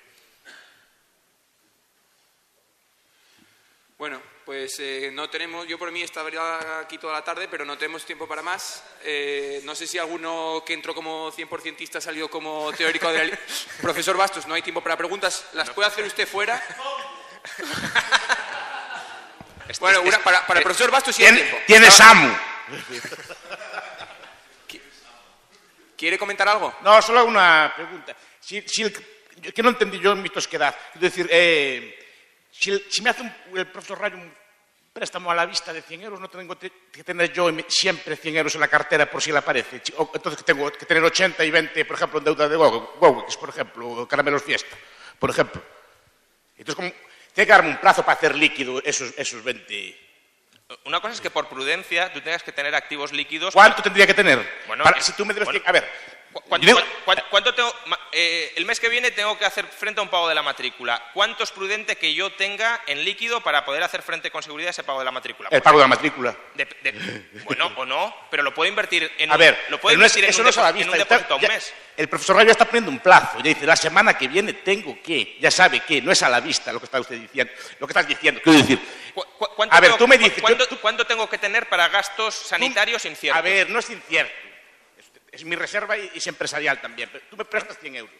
S1: Bueno, pues no tenemos, yo por mí estaría aquí toda la tarde, pero no tenemos tiempo para más. No sé si alguno que entró como 100%ista ha salido como teórico de la... Profesor Bastos, no hay tiempo para preguntas. ¿Las puede hacer usted fuera? Bueno, para el profesor Bastos sí hay tiempo.
S4: Tiene SAMU.
S1: ¿Quiere comentar algo?
S4: No, solo una pregunta. Que no entendí yo en mi tosquedad. Es decir, si me hace el profesor Rayo un préstamo a la vista de 100 euros, no tengo que tener yo siempre 100 euros en la cartera por si le aparece. Entonces tengo que tener 80 y 20, por ejemplo, en deuda de Gowix, por ejemplo, o Caramelos Fiesta, por ejemplo. Entonces, tiene que darme un plazo para hacer líquido esos 20...
S2: Una cosa es que por prudencia tú tengas que tener activos líquidos...
S4: ¿Cuánto tendría que tener?
S2: Bueno,
S4: si tú me debes... A ver...
S2: ¿Cuánto tengo, el mes que viene tengo que hacer frente a un pago de la matrícula? ¿Cuánto es prudente que yo tenga en líquido para poder hacer frente con seguridad a ese pago de la matrícula?
S4: El pago de la matrícula.
S2: Bueno, o no, pero lo puedo invertir en
S4: un
S2: depósito a un mes.
S4: El profesor Rayo está poniendo un plazo. Ya dice, la semana que viene tengo que... Ya sabe que no es a la vista lo que está usted diciendo. Lo que estás diciendo. Quiero decir...
S2: Tú me dices... ¿Cuánto tengo que tener para gastos sanitarios inciertos?
S4: A ver, no es incierto. Es mi reserva y es empresarial también. Pero tú me prestas 100 euros.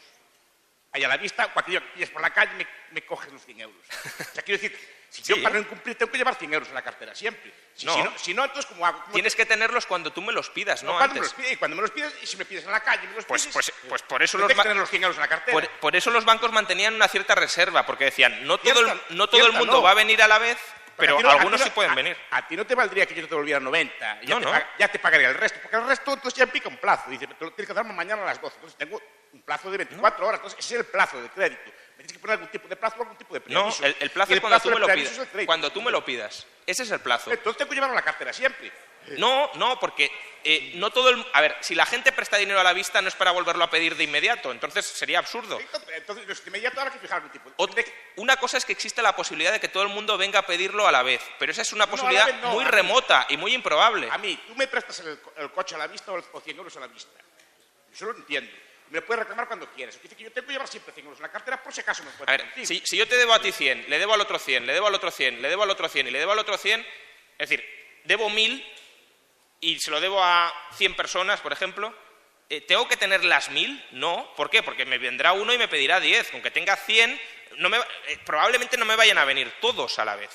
S4: Ahí a la vista, cuando yo pilles por la calle, me coges los 100 euros. O sea, quiero decir, si yo para no incumplir tengo que llevar 100 euros en la cartera, siempre. Si no, entonces, ¿cómo hago?
S2: Tienes que tenerlos cuando tú me los pidas, no
S4: antes. Cuando me los pides, y si me pides en la calle, me los pides...
S2: Pues por eso
S4: tengo que tener los 100 euros en la cartera.
S2: Por eso los bancos mantenían una cierta reserva, porque decían, no todo el mundo va a venir a la vez... Pero algunos sí pueden venir.
S4: A ti no te valdría que yo te devolviera 90. Ya te pagaría el resto. Porque el resto entonces ya implica un plazo. Dice, te lo tienes que darme mañana a las 12. Entonces tengo un plazo de 24 horas. Entonces ese es el plazo de crédito. Me tienes que poner algún tipo de plazo o algún tipo de preaviso.
S2: No, el plazo es cuando tú me lo pidas. Cuando tú me lo pidas. Ese es el plazo.
S4: Entonces tengo que llevarlo a la cartera siempre.
S2: No, porque no todo el... A ver, si la gente presta dinero a la vista no es para volverlo a pedir de inmediato, entonces sería absurdo.
S4: Entonces, de inmediato habrá que fijar algún tipo de...
S2: Una cosa es que existe la posibilidad de que todo el mundo venga a pedirlo a la vez, pero esa es una posibilidad muy remota y muy improbable.
S4: A mí, tú me prestas el coche a la vista o 100 euros a la vista. Yo lo entiendo. Me lo puedes reclamar cuando quieras. Dice que yo tengo que llevar siempre 100 euros en la cartera por si acaso me encuentro.
S2: A ver, si yo te debo a ti 100, le debo al otro 100, le debo al otro 100, le debo al otro 100 y le debo al otro 100, es decir, debo 1000 y se lo debo a 100 personas, por ejemplo, ¿tengo que tener las 1000? No. ¿Por qué? Porque me vendrá uno y me pedirá 10. Aunque tenga 100, probablemente no me vayan a venir todos a la vez.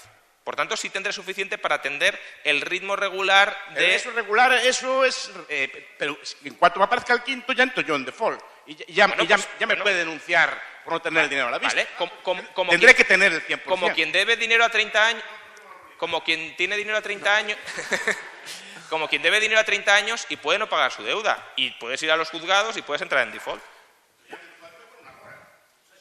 S2: Por tanto, sí tendré suficiente para atender el ritmo regular de...
S4: Eso regular, eso es... pero en cuanto me aparezca el quinto, ya entro yo en default. Y ya me puede denunciar por no tener el dinero a la vista.
S2: Vale.
S4: Tendré que tener el 100%.
S2: Como quien debe dinero a 30 años... Como quien tiene dinero a 30 años... Como quien debe dinero a 30 años y puede no pagar su deuda. Y puedes ir a los juzgados y puedes entrar en default.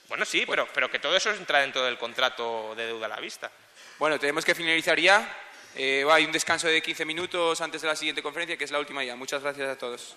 S2: Bueno, sí, pero que todo eso entra dentro del contrato de deuda a la vista.
S1: Bueno, tenemos que finalizar ya. Hay un descanso de 15 minutos antes de la siguiente conferencia, que es la última ya. Muchas gracias a todos.